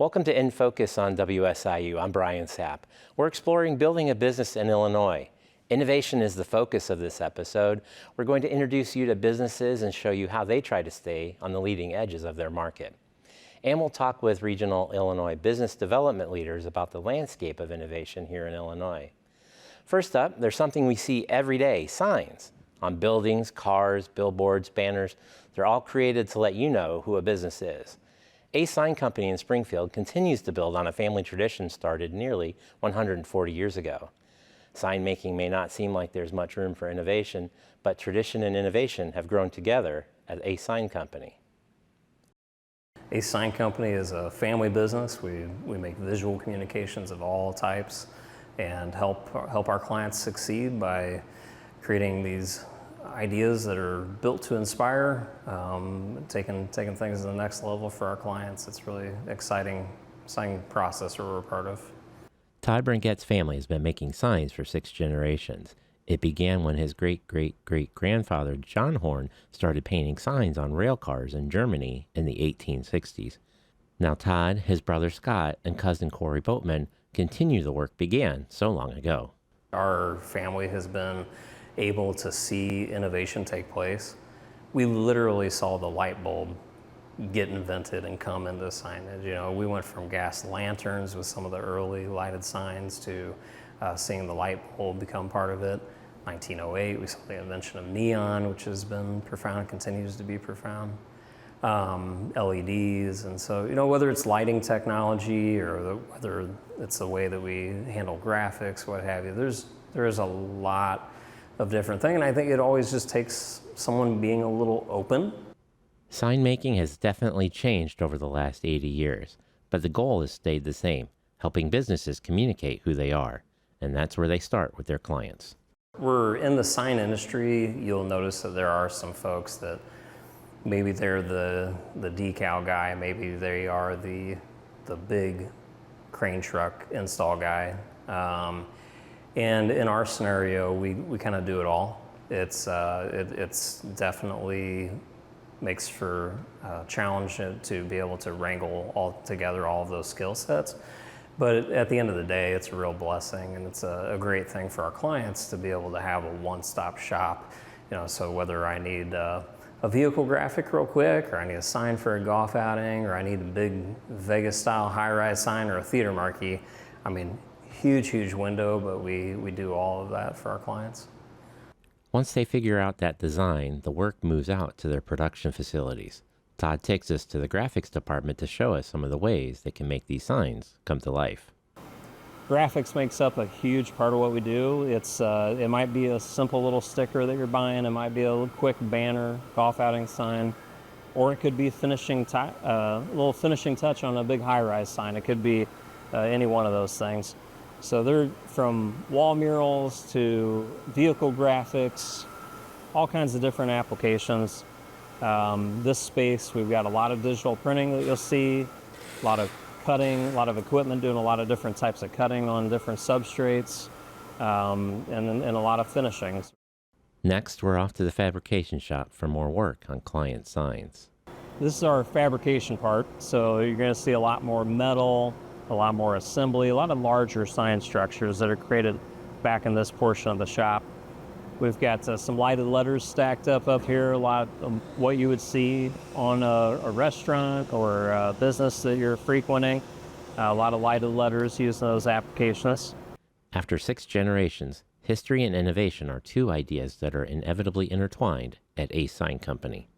Welcome to InFocus on WSIU. I'm Brian Sapp. We're exploring building a business in Illinois. Innovation is the focus of this episode. We're going to introduce you to businesses and show you how they try to stay on the leading edges of their market. And we'll talk with regional Illinois business development leaders about the landscape of innovation here in Illinois. First up, there's something we see every day, signs. On buildings, cars, billboards, banners, they're all created to let you know who a business is. A Sign Company in Springfield continues to build on a family tradition started nearly 140 years ago. Sign making may not seem like there's much room for innovation, but tradition and innovation have grown together at A Sign Company. A Sign Company is a family business. We make visual communications of all types and help our clients succeed by creating these ideas that are built to inspire, taking things to the next level for our clients. It's really exciting process we're a part of. Todd Brinkett's family has been making signs for 6 generations. It began when his great-great-great-grandfather John Horn started painting signs on rail cars in Germany in the 1860s. Now Todd, his brother Scott, and cousin Corey Boatman continue the work began so long ago. Our family has been able to see innovation take place. We literally saw the light bulb get invented and come into signage. You know, we went from gas lanterns with some of the early lighted signs to seeing the light bulb become part of it. 1908, we saw the invention of neon, which has been profound, continues to be profound. LEDs, and so, you know, whether it's lighting technology or whether it's the way that we handle graphics, what have you, there is a lot of different things, and I think it always just takes someone being a little open. Sign making has definitely changed over the last 80 years, but the goal has stayed the same, helping businesses communicate who they are, and that's where they start with their clients. We're in the sign industry. You'll notice that there are some folks that maybe they're the decal guy, maybe they are the big crane truck install guy. And in our scenario, we kind of do it all. It's definitely makes for a challenge to be able to wrangle all together all of those skill sets. But at the end of the day, it's a real blessing, and it's a great thing for our clients to be able to have a one-stop shop. You know, so whether I need a vehicle graphic real quick, or I need a sign for a golf outing, or I need a big Vegas-style high-rise sign or a theater marquee, I mean, huge window, but we do all of that for our clients. Once they figure out that design, the work moves out to their production facilities. Todd takes us to the graphics department to show us some of the ways they can make these signs come to life. Graphics makes up a huge part of what we do. It might be a simple little sticker that you're buying, it might be a quick banner, golf outing sign, or it could be a little finishing touch on a big high-rise sign. It could be any one of those things. So they're from wall murals to vehicle graphics, all kinds of different applications. This space, we've got a lot of digital printing that you'll see, a lot of cutting, a lot of equipment doing a lot of different types of cutting on different substrates, and a lot of finishings. Next, we're off to the fabrication shop for more work on client signs. This is our fabrication part, so you're going to see a lot more metal, a lot more assembly, a lot of larger sign structures that are created back in this portion of the shop. We've got some lighted letters stacked up here, a lot of what you would see on a restaurant or a business that you're frequenting. A lot of lighted letters used in those applications. After 6 generations, history and innovation are 2 ideas that are inevitably intertwined at A Sign Company.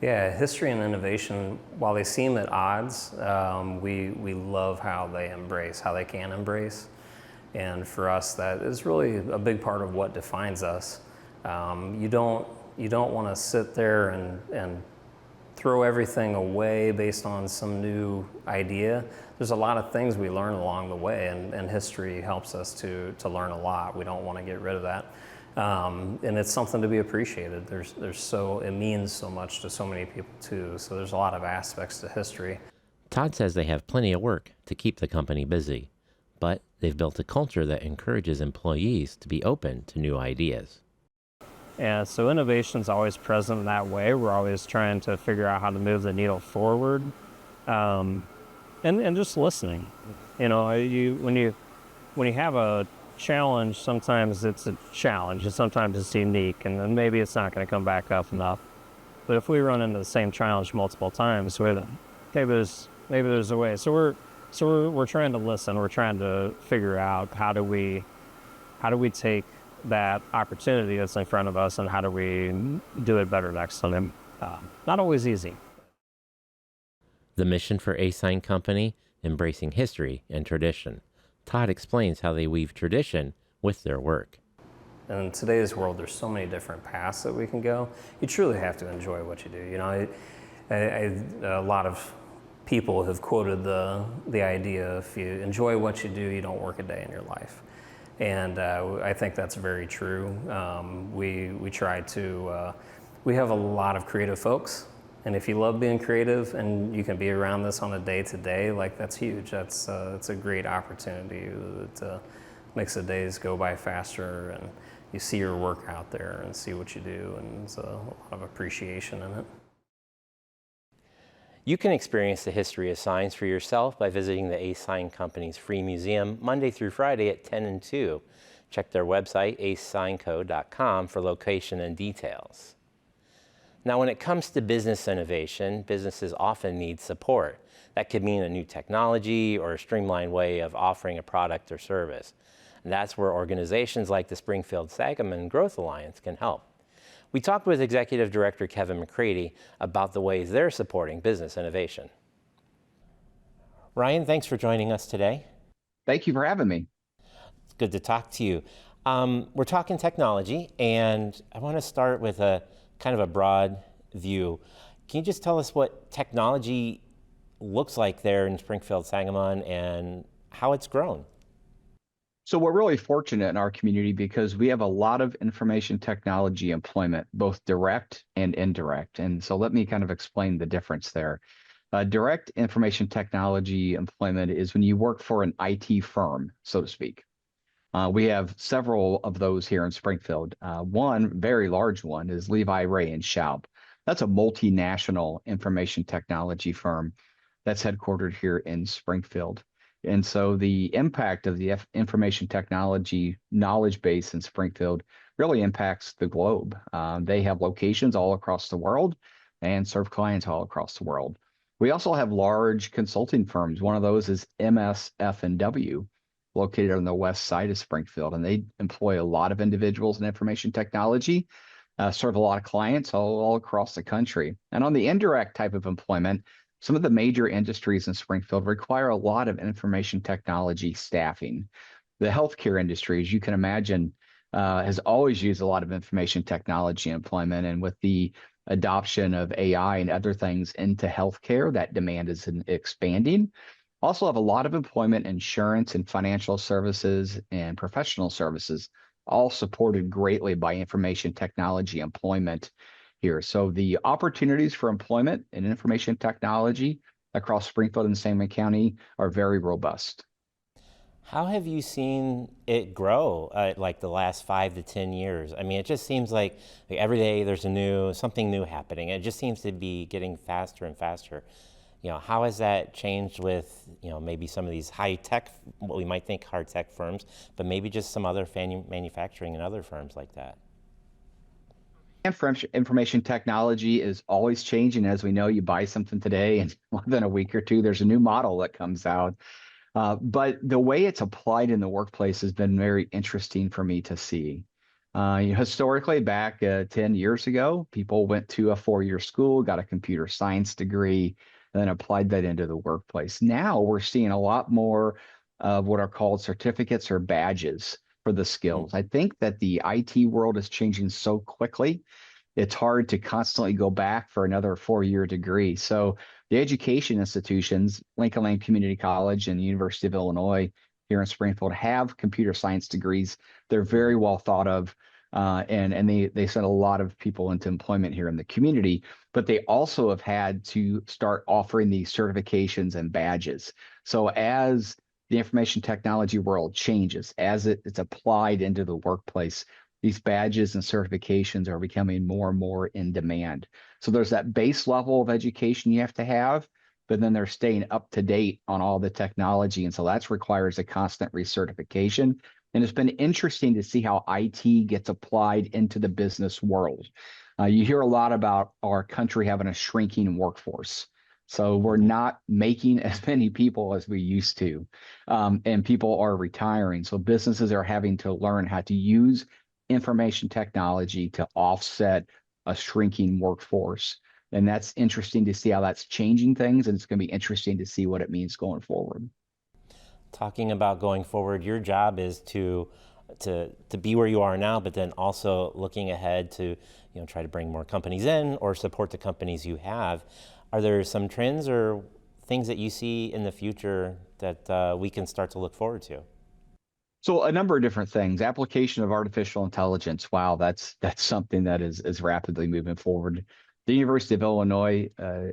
Yeah, history and innovation, while they seem at odds, we love how they can embrace. And for us, that is really a big part of what defines us. You don't want to sit there and throw everything away based on some new idea. There's a lot of things we learn along the way, and history helps us to learn a lot. We don't want to get rid of that. And it's something to be appreciated. It means so much to so many people too. So there's a lot of aspects to history. Todd says they have plenty of work to keep the company busy, but they've built a culture that encourages employees to be open to new ideas. Yeah, so innovation's always present in that way. We're always trying to figure out how to move the needle forward. and just listening. When you have a challenge, sometimes it's a challenge, and sometimes it's unique, and then maybe it's not going to come back up enough. But if we run into the same challenge multiple times, maybe there's a way. So we're trying to listen. We're trying to figure out how do we take that opportunity that's in front of us, and how do we do it better next time. Not always easy. The mission for A Sign Company, embracing history and tradition. Todd explains how they weave tradition with their work. In today's world, there's so many different paths that we can go. You truly have to enjoy what you do. A lot of people have quoted the idea, if you enjoy what you do, you don't work a day in your life. And I think that's very true. We try to, we have a lot of creative folks. And if you love being creative and you can be around this on a day-to-day, like, that's huge. That's a great opportunity. It makes the days go by faster, and you see your work out there and see what you do, and there's a lot of appreciation in it. You can experience the history of signs for yourself by visiting the A Sign Company's free museum Monday through Friday at 10 and 2. Check their website, acesignco.com, for location and details. Now, when it comes to business innovation, businesses often need support. That could mean a new technology or a streamlined way of offering a product or service. And that's where organizations like the Springfield-Sangamon Growth Alliance can help. We talked with Executive Director Kevin McCready about the ways they're supporting business innovation. Ryan, thanks for joining us today. Thank you for having me. It's good to talk to you. We're talking technology, and I want to start with a kind of a broad view. Can you just tell us what technology looks like there in Springfield-Sangamon and how it's grown? So we're really fortunate in our community because we have a lot of information technology employment, both direct and indirect. And so let me kind of explain the difference there. Direct information technology employment is when you work for an IT firm, so to speak. We have several of those here in Springfield. One very large one is Levi, Ray & Schaub. That's a multinational information technology firm that's headquartered here in Springfield. And so the impact of the information technology knowledge base in Springfield really impacts the globe. They have locations all across the world and serve clients all across the world. We also have large consulting firms. One of those is MSF&W, located on the west side of Springfield, and they employ a lot of individuals in information technology, serve a lot of clients all across the country. And on the indirect type of employment, some of the major industries in Springfield require a lot of information technology staffing. The healthcare industry, as you can imagine, has always used a lot of information technology employment. And with the adoption of AI and other things into healthcare, that demand is expanding. Also have a lot of employment, insurance and financial services and professional services, all supported greatly by information technology employment here. So the opportunities for employment in information technology across Springfield and Sangamon County are very robust. How have you seen it grow like the last 5 to 10 years? I mean, it just seems like every day there's something new happening. It just seems to be getting faster and faster. How has that changed with, maybe some of these high tech, what we might think hard tech firms, but maybe just some other manufacturing and other firms like that? Information technology is always changing. As we know, you buy something today and within a week or two, there's a new model that comes out. But the way it's applied in the workplace has been very interesting for me to see. Historically, back 10 years ago, people went to a 4-year school, got a computer science degree, and then applied that into the workplace. Now we're seeing a lot more of what are called certificates or badges for the skills. I think that the IT world is changing so quickly, it's hard to constantly go back for another 4-year degree. So the education institutions, Lincoln Land Community College and the University of Illinois here in Springfield, have computer science degrees. They're very well thought of, and they send a lot of people into employment here in the community, but they also have had to start offering these certifications and badges. So as the information technology world changes, as it's applied into the workplace, these badges and certifications are becoming more and more in demand. So there's that base level of education you have to have, but then they're staying up to date on all the technology. And so that requires a constant recertification. And it's been interesting to see how IT gets applied into the business world. You hear a lot about our country having a shrinking workforce. So we're not making as many people as we used to, and people are retiring. So businesses are having to learn how to use information technology to offset a shrinking workforce. And that's interesting to see how that's changing things. And it's going to be interesting to see what it means going forward. Talking about going forward, your job is to be where you are now, but then also looking ahead to try to bring more companies in or support the companies you have. Are there some trends or things that you see in the future that we can start to look forward to? So a number of different things. Application of artificial intelligence. Wow, that's something that is rapidly moving forward. The University of Illinois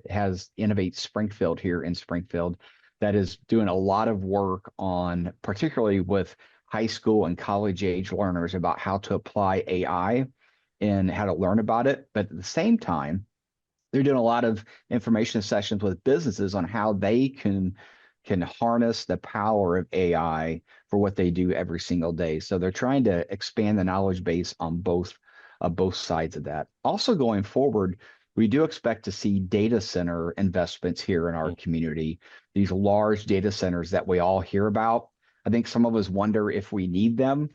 has Innovate Springfield here in Springfield that is doing a lot of work on, particularly with high school and college age learners, about how to apply AI and how to learn about it. But at the same time, they're doing a lot of information sessions with businesses on how they can harness the power of AI for what they do every single day. So they're trying to expand the knowledge base on both sides of that. Also going forward, we do expect to see data center investments here in our community, these large data centers that we all hear about. I think some of us wonder if we need them,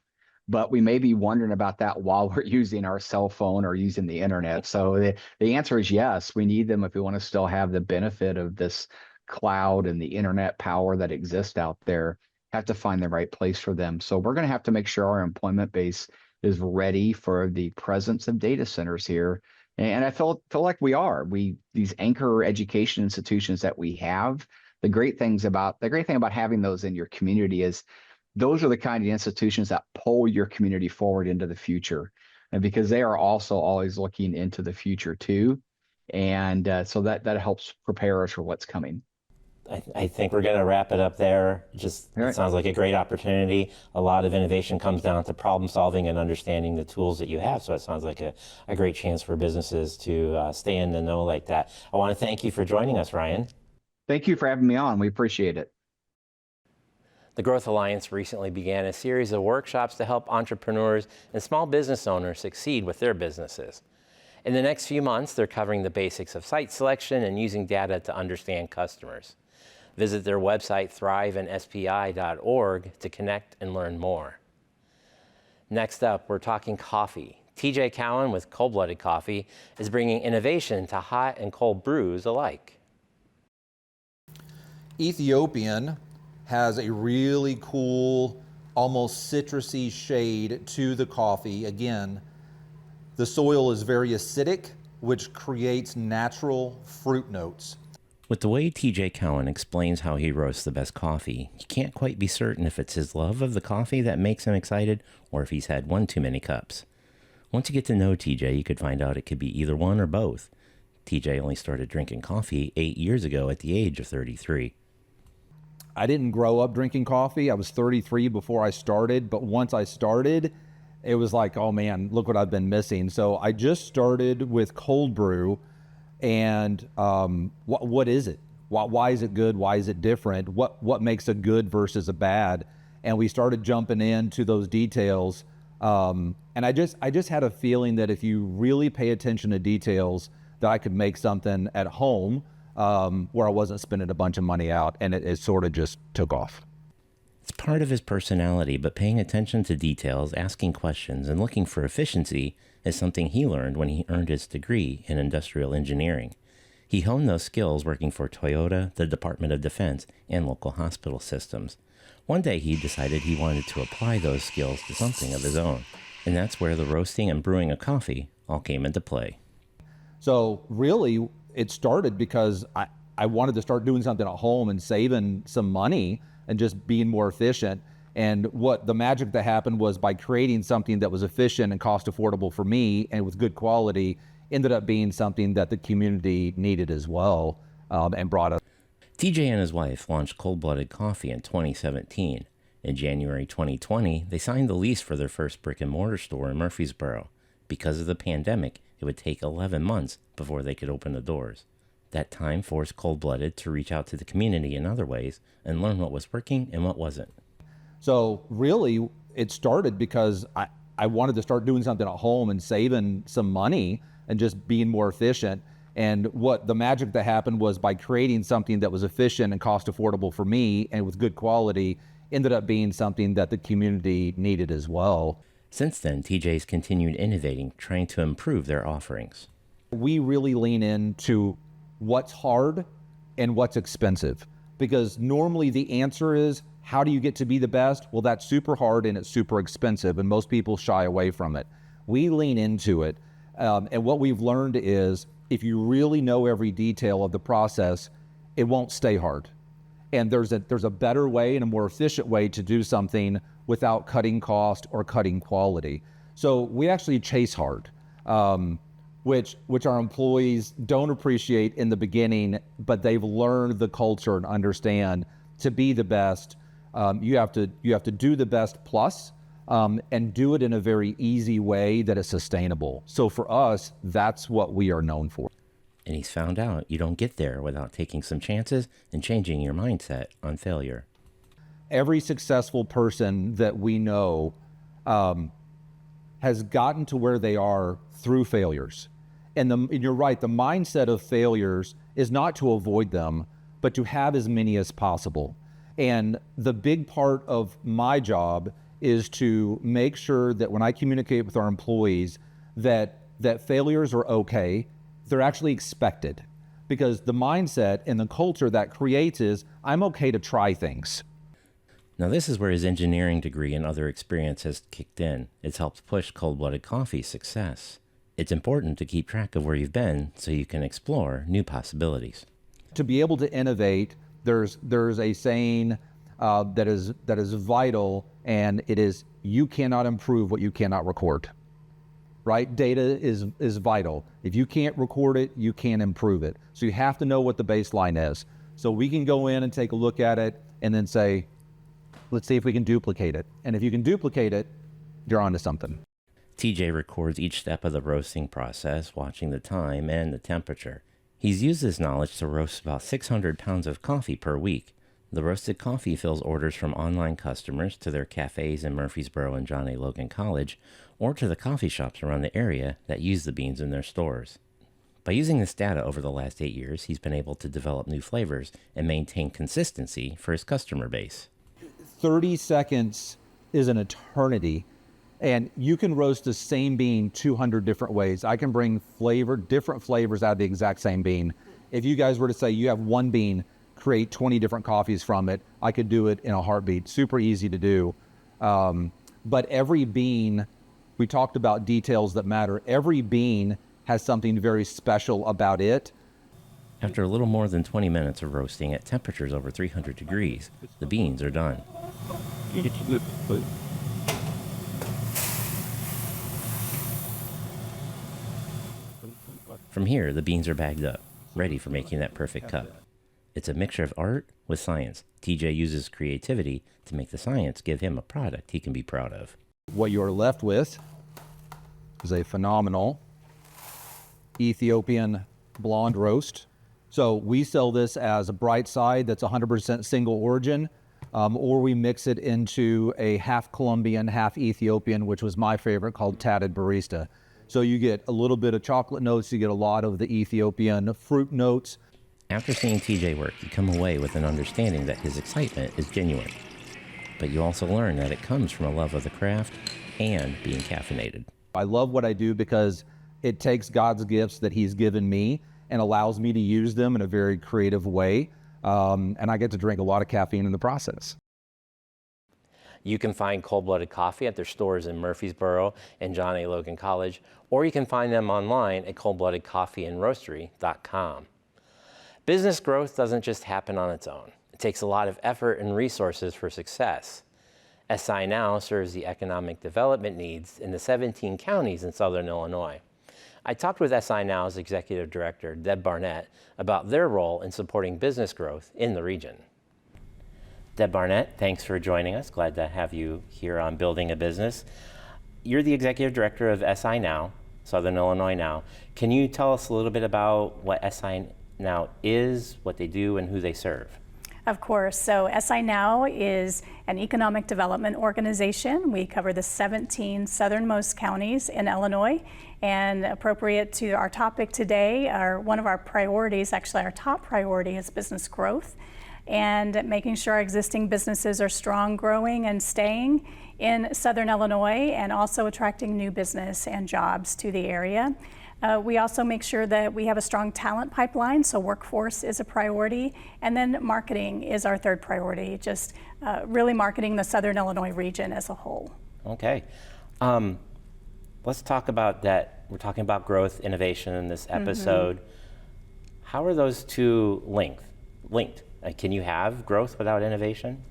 but we may be wondering about that while we're using our cell phone or using the internet. So the answer is yes, we need them if we want to still have the benefit of this cloud and the internet power that exists out there. Have to find the right place for them. So we're going to have to make sure our employment base is ready for the presence of data centers here. And I feel like we are. These anchor education institutions that we have, the great thing about having those in your community is those are the kind of institutions that pull your community forward into the future, and because they are also always looking into the future too, and so that helps prepare us for what's coming. I think we're going to wrap it up there. It sounds like a great opportunity. A lot of innovation comes down to problem solving and understanding the tools that you have. So it sounds like a great chance for businesses to stay in the know like that. I want to thank you for joining us, Ryan. Thank you for having me on. We appreciate it. The Growth Alliance recently began a series of workshops to help entrepreneurs and small business owners succeed with their businesses. In the next few months, they're covering the basics of site selection and using data to understand customers. Visit their website, thriveandspi.org, to connect and learn more. Next up, we're talking coffee. TJ Cowan with Cold Blooded Coffee is bringing innovation to hot and cold brews alike. Ethiopian has a really cool, almost citrusy shade to the coffee. Again, the soil is very acidic, which creates natural fruit notes. With the way TJ Cowan explains how he roasts the best coffee, you can't quite be certain if it's his love of the coffee that makes him excited or if he's had one too many cups. Once you get to know TJ, you could find out it could be either one or both. TJ only started drinking coffee 8 years ago at the age of 33. I didn't grow up drinking coffee. I was 33 before I started, but once I started, it was like, oh man, look what I've been missing. So I just started with cold brew. And what is it? Why is it good? Why is it different? What makes a good versus a bad? And we started jumping into those details. And I just had a feeling that if you really pay attention to details, that I could make something at home where I wasn't spending a bunch of money out, and it sort of just took off. It's part of his personality, but paying attention to details, asking questions, and looking for efficiency is something he learned when he earned his degree in industrial engineering. He honed those skills working for Toyota, the Department of Defense, and local hospital systems. One day he decided he wanted to apply those skills to something of his own, and that's where the roasting and brewing of coffee all came into play. So really, it started because I wanted to start doing something at home and saving some money and just being more efficient. And what the magic that happened was by creating something that was efficient and cost affordable for me and with good quality, ended up being something that the community needed as well, and brought us. TJ and his wife launched Cold Blooded Coffee in 2017. In January 2020, they signed the lease for their first brick and mortar store in Murfreesboro. Because of the pandemic, it would take 11 months before they could open the doors. That time forced Cold Blooded to reach out to the community in other ways and learn what was working and what wasn't. So really, it started because I wanted to start doing something at home and saving some money and just being more efficient. And what the magic that happened was by creating something that was efficient and cost affordable for me and with good quality, ended up being something that the community needed as well. Since then, TJ's continued innovating, trying to improve their offerings. We really lean into what's hard and what's expensive, because normally the answer is, how do you get to be the best? Well, that's super hard and it's super expensive, and most people shy away from it. We lean into it, and what we've learned is if you really know every detail of the process, it won't stay hard. And there's a better way and a more efficient way to do something without cutting cost or cutting quality. So we actually chase hard, which our employees don't appreciate in the beginning, but they've learned the culture and understand to be the best. You have to do the best plus, and do it in a very easy way that is sustainable. So for us, that's what we are known for. And he's found out you don't get there without taking some chances and changing your mindset on failure. Every successful person that we know has gotten to where they are through failures. And you're right, the mindset of failures is not to avoid them, but to have as many as possible. And the big part of my job is to make sure that when I communicate with our employees that failures are okay, they're actually expected. Because the mindset and the culture that creates is, I'm okay to try things. Now this is where his engineering degree and other experience has kicked in. It's helped push Cold Blooded Coffee's success. It's important to keep track of where you've been so you can explore new possibilities. To be able to innovate, there's a saying that is vital, and it is, you cannot improve what you cannot record. Right? Data is vital. If you can't record it, you can't improve it. So you have to know what the baseline is. So we can go in and take a look at it and then say, let's see if we can duplicate it. And if you can duplicate it, you're onto something. TJ records each step of the roasting process, watching the time and the temperature. He's used this knowledge to roast about 600 pounds of coffee per week. The roasted coffee fills orders from online customers to their cafes in Murfreesboro and John A. Logan College, or to the coffee shops around the area that use the beans in their stores. By using this data over the last 8 years, he's been able to develop new flavors and maintain consistency for his customer base. 30 seconds is an eternity, and you can roast the same bean 200 different ways. I can bring different flavors out of the exact same bean. If you guys were to say you have one bean, create 20 different coffees from it, I could do it in a heartbeat. Super easy to do. But every bean, we talked about details that matter. Every bean has something very special about it. After a little more than 20 minutes of roasting at temperatures over 300 degrees, the beans are done. From here, the beans are bagged up, ready for making that perfect cup. It's a mixture of art with science. TJ uses creativity to make the science give him a product he can be proud of. What you're left with is a phenomenal Ethiopian blonde roast. So we sell this as a bright side that's 100% single origin, or we mix it into a half Colombian, half Ethiopian, which was my favorite, called Tatted Barista. So you get a little bit of chocolate notes, you get a lot of the Ethiopian fruit notes. After seeing TJ work, you come away with an understanding that his excitement is genuine. But you also learn that it comes from a love of the craft and being caffeinated. I love what I do because it takes God's gifts that he's given me and allows me to use them in a very creative way. And I get to drink a lot of caffeine in the process. You can find Cold Blooded Coffee at their stores in Murfreesboro and John A. Logan College, or you can find them online at coldbloodedcoffeeandroastery.com. Business growth doesn't just happen on its own. It takes a lot of effort and resources for success. SI Now serves the economic development needs in the 17 counties in Southern Illinois. I talked with SI Now's Executive Director, Deb Barnett, about their role in supporting business growth in the region. Deb Barnett, thanks for joining us. Glad to have you here on Building a Business. You're the Executive Director of SI Now, Southern Illinois Now. Can you tell us a little bit about what SI Now is, what they do, and who they serve. Of course. So SI Now is an economic development organization. We cover the 17 southernmost counties in Illinois. And appropriate to our topic today, one of our priorities, actually our top priority, is business growth and making sure our existing businesses are strong, growing, and staying in Southern Illinois, and also attracting new business and jobs to the area. We also make sure that we have a strong talent pipeline, so workforce is a priority, and then marketing is our third priority, just really marketing the Southern Illinois region as a whole. Okay. Let's talk about that. We're talking about growth, innovation in this episode. How are those two linked? Can you have growth without innovation?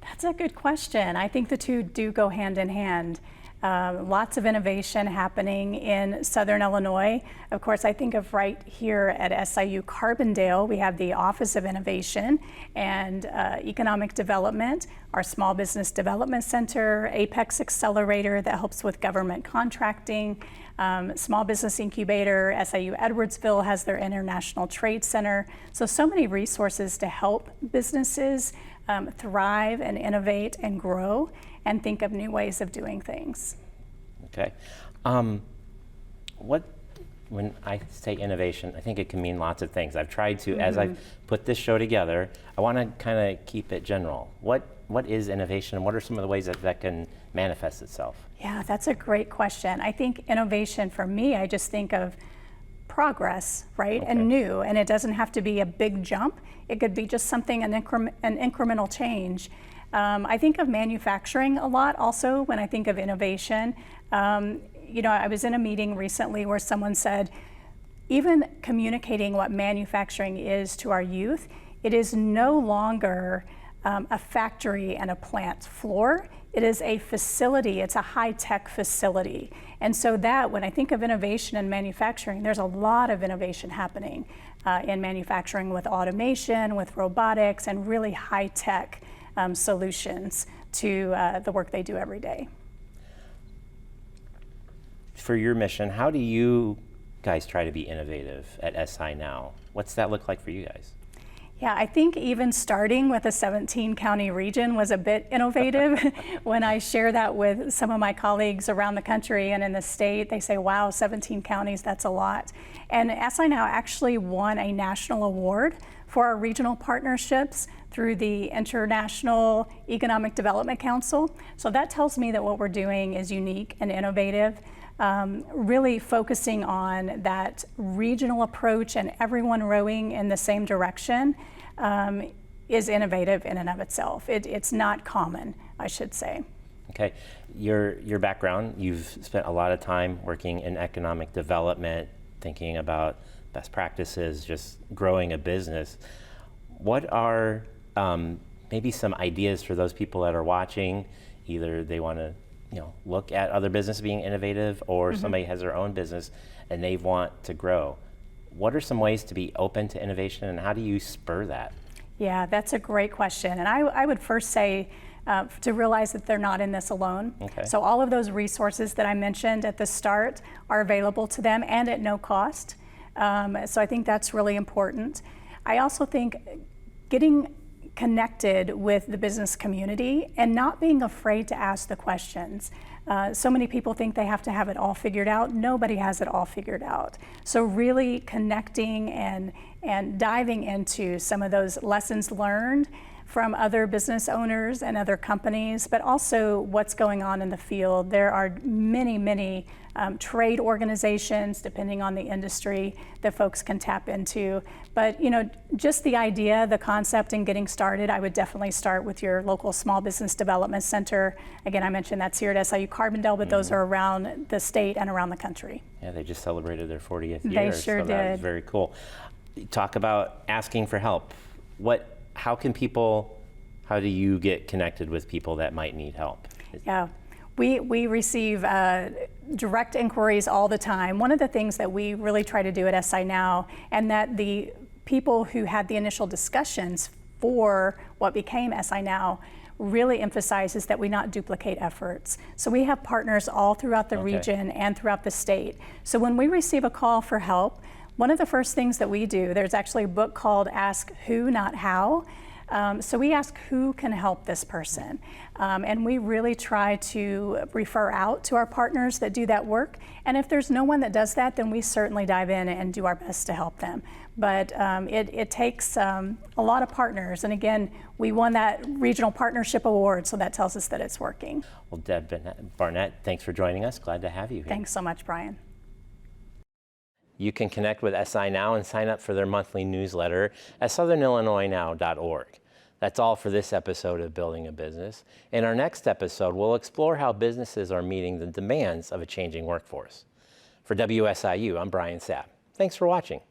That's a good question. I think the two do go hand in hand. Lots of innovation happening in Southern Illinois. Of course, I think of right here at SIU Carbondale, we have the Office of Innovation and Economic Development, our Small Business Development Center, Apex Accelerator that helps with government contracting, Small Business Incubator, SIU Edwardsville has their International Trade Center. So many resources to help businesses thrive and innovate and grow and think of new ways of doing things. Okay. When I say innovation, I think it can mean lots of things. I've tried to, as I've put this show together, I want to kind of keep it general. What is innovation, and what are some of the ways that can manifest itself? Yeah, that's a great question. I think innovation for me, I just think of progress, right? Okay. And new, and it doesn't have to be a big jump. It could be just something, an incremental change. I think of manufacturing a lot also when I think of innovation. I was in a meeting recently where someone said, even communicating what manufacturing is to our youth, it is no longer a factory and a plant floor. It is a facility, it's a high-tech facility. And so that, when I think of innovation in manufacturing, there's a lot of innovation happening in manufacturing with automation, with robotics, and really high-tech solutions to the work they do every day. For your mission, how do you guys try to be innovative at SI Now? What's that look like for you guys? Yeah, I think even starting with a 17 county region was a bit innovative. When I share that with some of my colleagues around the country and in the state, they say, wow, 17 counties, that's a lot. And SI Now actually won a national award for our regional partnerships through the International Economic Development Council. So that tells me that what we're doing is unique and innovative. Really focusing on that regional approach and everyone rowing in the same direction is innovative in and of itself. It's not common, I should say. Okay, your background, you've spent a lot of time working in economic development, thinking about best practices, just growing a business. What are maybe some ideas for those people that are watching? Either they want to look at other businesses being innovative, or somebody has their own business and they want to grow. What are some ways to be open to innovation, and how do you spur that? Yeah, that's a great question. And I would first say to realize that they're not in this alone. Okay. So all of those resources that I mentioned at the start are available to them and at no cost. So I think that's really important. I also think getting connected with the business community and not being afraid to ask the questions. So many people think they have to have it all figured out. Nobody has it all figured out. So really connecting and diving into some of those lessons learned from other business owners and other companies, but also what's going on in the field. There are many trade organizations, depending on the industry, that folks can tap into. But just the idea, the concept, and getting started, I would definitely start with your local Small Business Development Center. Again, I mentioned that's here at SIU Carbondale, but those are around the state and around the country. Yeah, they just celebrated their 40th year. They sure so did. That was very cool. Talk about asking for help. How do you get connected with people that might need help? Yeah, we receive direct inquiries all the time. One of the things that we really try to do at SI Now, and that the people who had the initial discussions for what became SI Now really emphasizes that we not duplicate efforts. So we have partners all throughout the region and throughout the state. So when we receive a call for help, One of the first things that we do, there's actually a book called Ask Who, Not How. So we ask who can help this person. And we really try to refer out to our partners that do that work. And if there's no one that does that, then we certainly dive in and do our best to help them. But it takes a lot of partners. And again, we won that Regional Partnership Award, so that tells us that it's working. Well, Deb Barnett, thanks for joining us. Glad to have you here. Thanks so much, Brian. You can connect with SI Now and sign up for their monthly newsletter at southernillinoisnow.org. That's all for this episode of Building a Business. In our next episode, we'll explore how businesses are meeting the demands of a changing workforce. For WSIU, I'm Brian Sapp. Thanks for watching.